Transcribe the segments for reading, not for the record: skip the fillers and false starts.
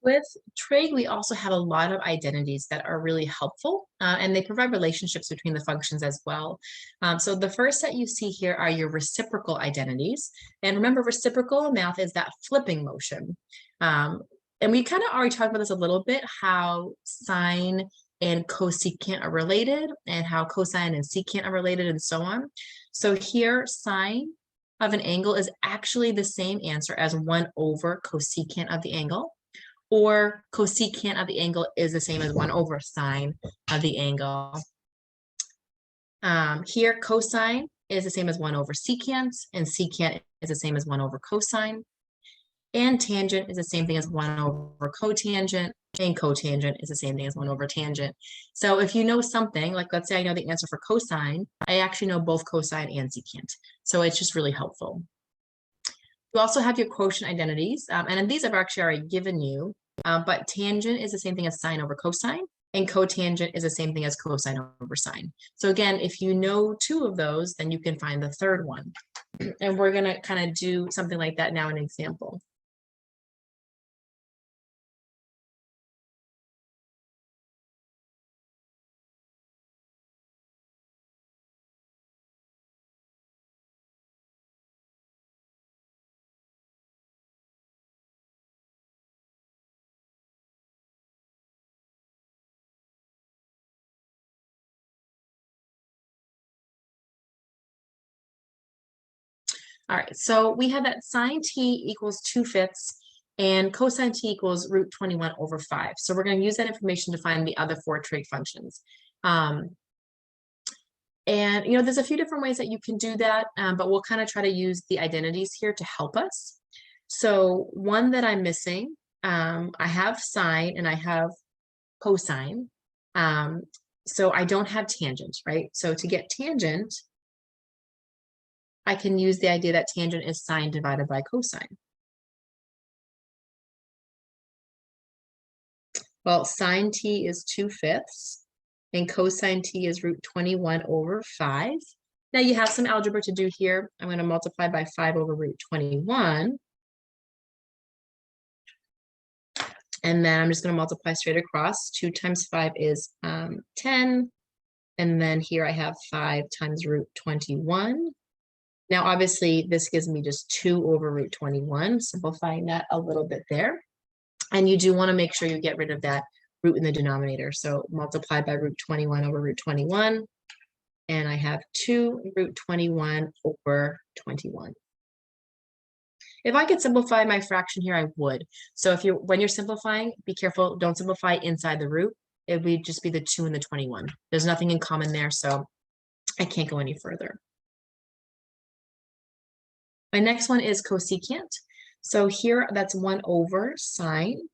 With trig, we also have a lot of identities that are really helpful, and they provide relationships between the functions as well. So the first that you see here are your reciprocal identities. And remember, reciprocal in math is that flipping motion. And we kind of already talked about this a little bit, how sine and cosecant are related, and how cosine and secant are related, and so on. So here, sine of an angle is actually the same answer as 1 over cosecant of the angle. Or cosecant of the angle is the same as 1 over sine of the angle. Here, cosine is the same as 1 over secant, and secant is the same as 1 over cosine. And tangent is the same thing as 1 over cotangent, and cotangent is the same thing as 1 over tangent. So if you know something, like let's say I know the answer for cosine, I actually know both cosine and secant. So it's just really helpful. You also have your quotient identities, and these I've actually already given you, but tangent is the same thing as sine over cosine, and cotangent is the same thing as cosine over sine. So again, if you know 2 of those, then you can find the third one. And we're gonna kind of do something like that now in an example. All right, so we have that sine t equals 2/5 and cosine t equals root 21 over 5. So we're going to use that information to find the other 4 trig functions. And, there's a few different ways that you can do that, but we'll kind of try to use the identities here to help us. So one that I'm missing, I have sine and I have cosine. So I don't have tangent, right? So to get tangent, I can use the idea that tangent is sine divided by cosine. Well, sine t is 2/5 and cosine t is root 21 over 5. Now you have some algebra to do here. I'm going to multiply by 5 over root 21. And then I'm just going to multiply straight across. 2 times 5 is 10. And then here I have 5 times root 21. Now, obviously, this gives me just 2 over root 21, simplifying that a little bit there. And you do want to make sure you get rid of that root in the denominator. So multiply by root 21 over root 21. And I have 2 root 21 over 21. If I could simplify my fraction here, I would. So when you're simplifying, be careful, don't simplify inside the root. It would just be the 2 and the 21. There's nothing in common there, so I can't go any further. My next one is cosecant. So here, that's 1 over sine.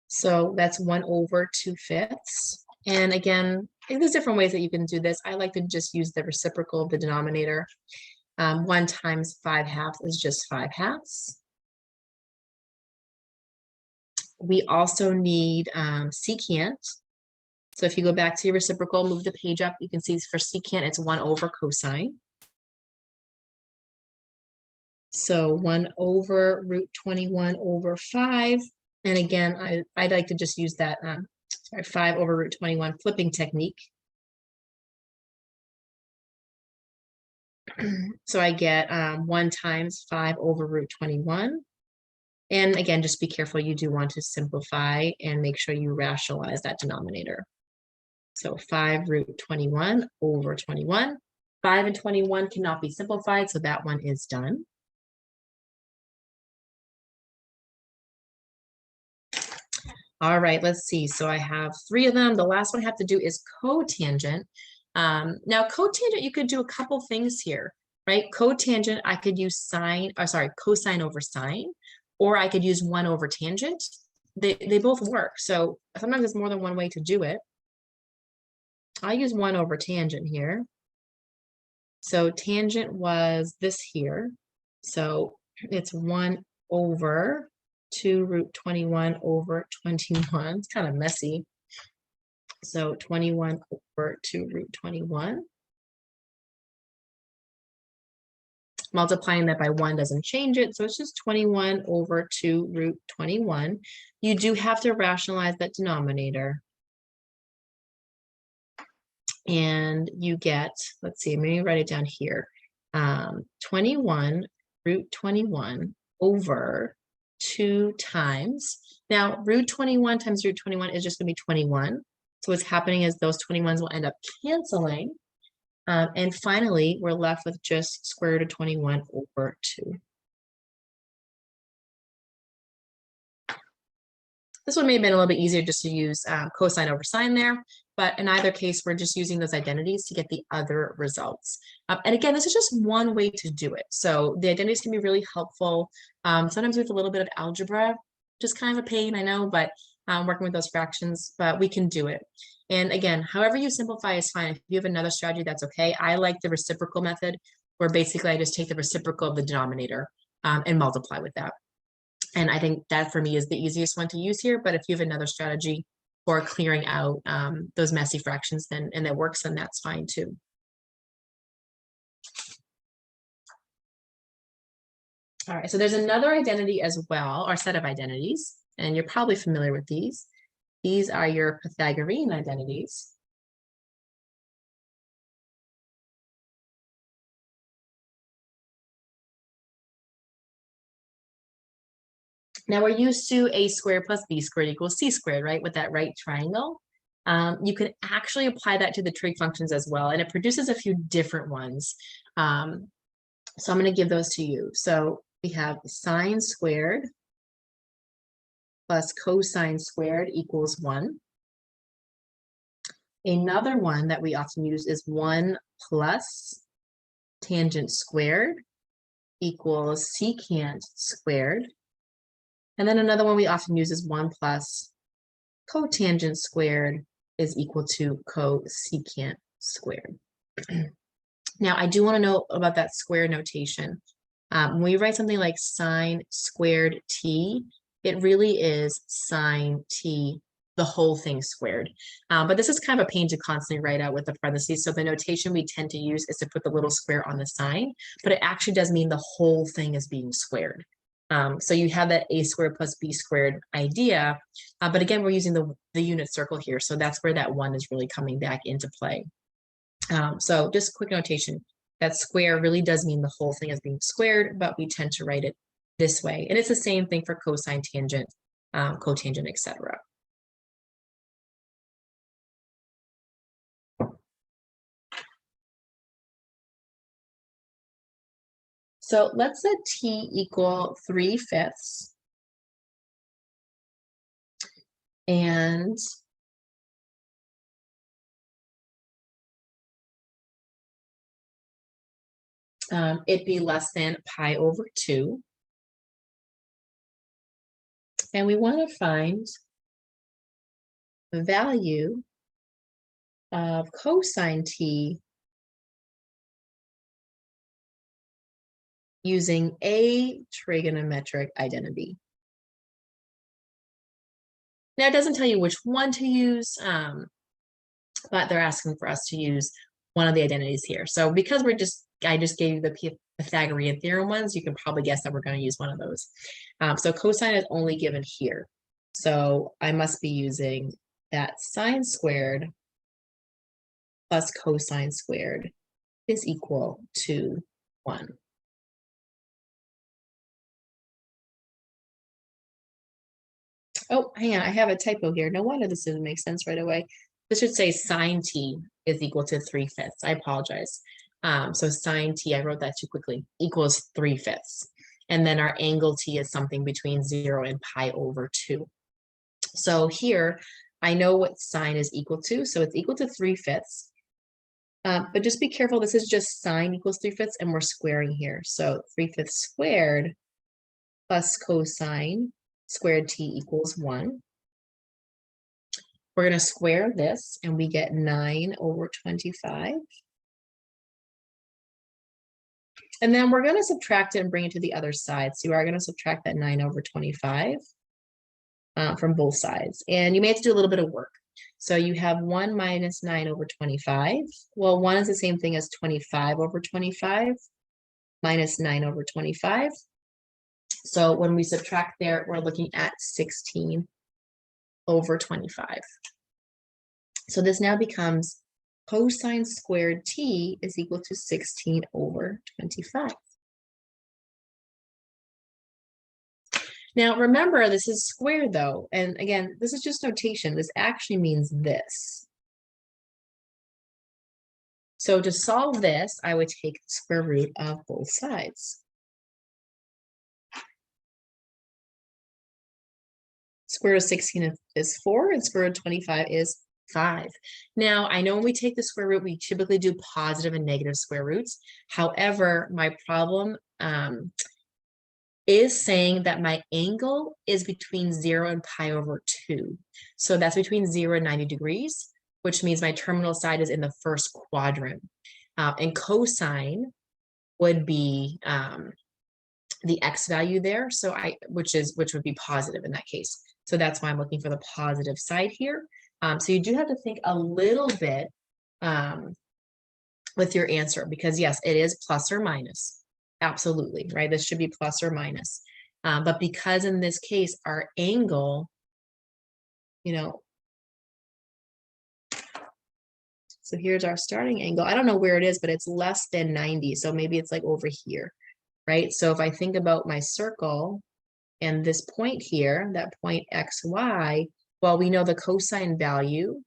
So that's 1 over 2/5. And again, there's different ways that you can do this. I like to just use the reciprocal of the denominator. 1 times 5/2 is just 5/2. We also need secant. So if you go back to your reciprocal, move the page up, you can see for secant, it's 1 over cosine. So 1 over root 21 over 5. And again, I'd like to just use that 5 over root 21 flipping technique. So I get 1 times 5 over root 21. And again, just be careful. You do want to simplify and make sure you rationalize that denominator. So 5 root 21 over 21. 5 and 21 cannot be simplified, so that one is done. All right, let's see. So I have 3 of them. The last one I have to do is cotangent. Now, cotangent, you could do a couple things here, right? Cotangent, I could use cosine over sine, or I could use 1 over tangent. They both work. So sometimes there's more than one way to do it. I'll use 1 over tangent here. So tangent was this here. So it's 1 over 2 root 21 over 21. It's kind of messy. So 21 over 2 root 21. Multiplying that by 1 doesn't change it, so it's just 21 over 2 root 21. You do have to rationalize that denominator. And you get, let's see, maybe write it down here. 21 root 21 over 2 times. Now, root 21 times root 21 is just going to be 21. So what's happening is those 21s will end up canceling. And finally, we're left with just square root of 21 over 2. This one may have been a little bit easier just to use cosine over sine there, but in either case, we're just using those identities to get the other results. And again, this is just one way to do it. So the identities can be really helpful. Sometimes with a little bit of algebra, just kind of a pain, I know, but working with those fractions, but we can do it. And again, however you simplify is fine. If you have another strategy, that's okay. I like the reciprocal method, where basically I just take the reciprocal of the denominator and multiply with that. And I think that for me is the easiest one to use here. But if you have another strategy for clearing out those messy fractions, then and that works, then that's fine too. All right, so there's another identity as well, or set of identities, and you're probably familiar with these. These are your Pythagorean identities. Now we're used to a squared plus b squared equals c squared, right? With that right triangle. You can actually apply that to the trig functions as well, and it produces a few different ones. So I'm going to give those to you. So we have sine squared plus cosine squared equals 1. Another one that we often use is 1 plus tangent squared equals secant squared. And then another one we often use is 1 plus cotangent squared is equal to cosecant squared. Now, I do want to know about that square notation. When we write something like sine squared t, it really is sine t, the whole thing squared. But this is kind of a pain to constantly write out with the parentheses. So the notation we tend to use is to put the little square on the sign, but it actually does mean the whole thing is being squared. So you have that a squared plus b squared idea, but again, we're using the unit circle here. So that's where that 1 is really coming back into play. So just quick notation, that square really does mean the whole thing is being squared, but we tend to write it this way. And it's the same thing for cosine, tangent, cotangent, etc. So let's set t equal 3/5. And it be less than pi over 2. And we want to find the value of cosine t using a trigonometric identity. Now, it doesn't tell you which one to use, but they're asking for us to use one of the identities here. So because I just gave you the Pythagorean theorem ones, you can probably guess that we're going to use one of those. So cosine is only given here. So I must be using that sine squared plus cosine squared is equal to 1. Oh, hang on, I have a typo here. No wonder this didn't make sense right away. This should say sine t is equal to 3/5. I apologize. So sine t, I wrote that too quickly, equals 3/5. And then our angle t is something between 0 and pi over 2. So here, I know what sine is equal to. So it's equal to 3/5. But just be careful, this is just sine equals 3/5, and we're squaring here. So 3/5 squared plus cosine squared t equals 1. We're going to square this, and we get 9 over 25. And then we're going to subtract it and bring it to the other side. So you are going to subtract that 9 over 25 from both sides. And you may have to do a little bit of work. So you have 1 minus 9 over 25. Well, 1 is the same thing as 25 over 25. minus 9 over 25. So when we subtract there, we're looking at 16 over 25. So this now becomes cosine squared t is equal to 16 over 25. Now remember, this is squared though, and again, this is just notation. This actually means this. So to solve this, I would take the square root of both sides. Square root of 16 is 4, and square root of 25 is 5. Now, I know when we take the square root, we typically do positive and negative square roots. However, my problem is saying that my angle is between 0 and pi over 2. So that's between 0 and 90 degrees, which means my terminal side is in the first quadrant. And cosine would be the x value there, so which would be positive in that case. So that's why I'm looking for the positive side here. So you do have to think a little bit with your answer, because yes, it is plus or minus. Absolutely, right? This should be plus or minus. But because in this case, our angle, so here's our starting angle. I don't know where it is, but it's less than 90. So maybe it's like over here, right? So if I think about my circle and this point here, that point XY, well, we know the cosine value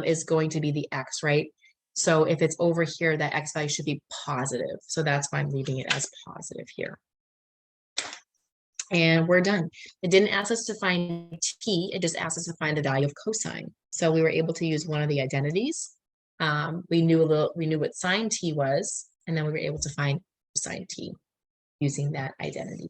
is going to be the X, right? So if it's over here, that X value should be positive. So that's why I'm leaving it as positive here. And we're done. It didn't ask us to find t, it just asked us to find the value of cosine. So we were able to use one of the identities. We knew what sine t was, and then we were able to find cosine t using that identity.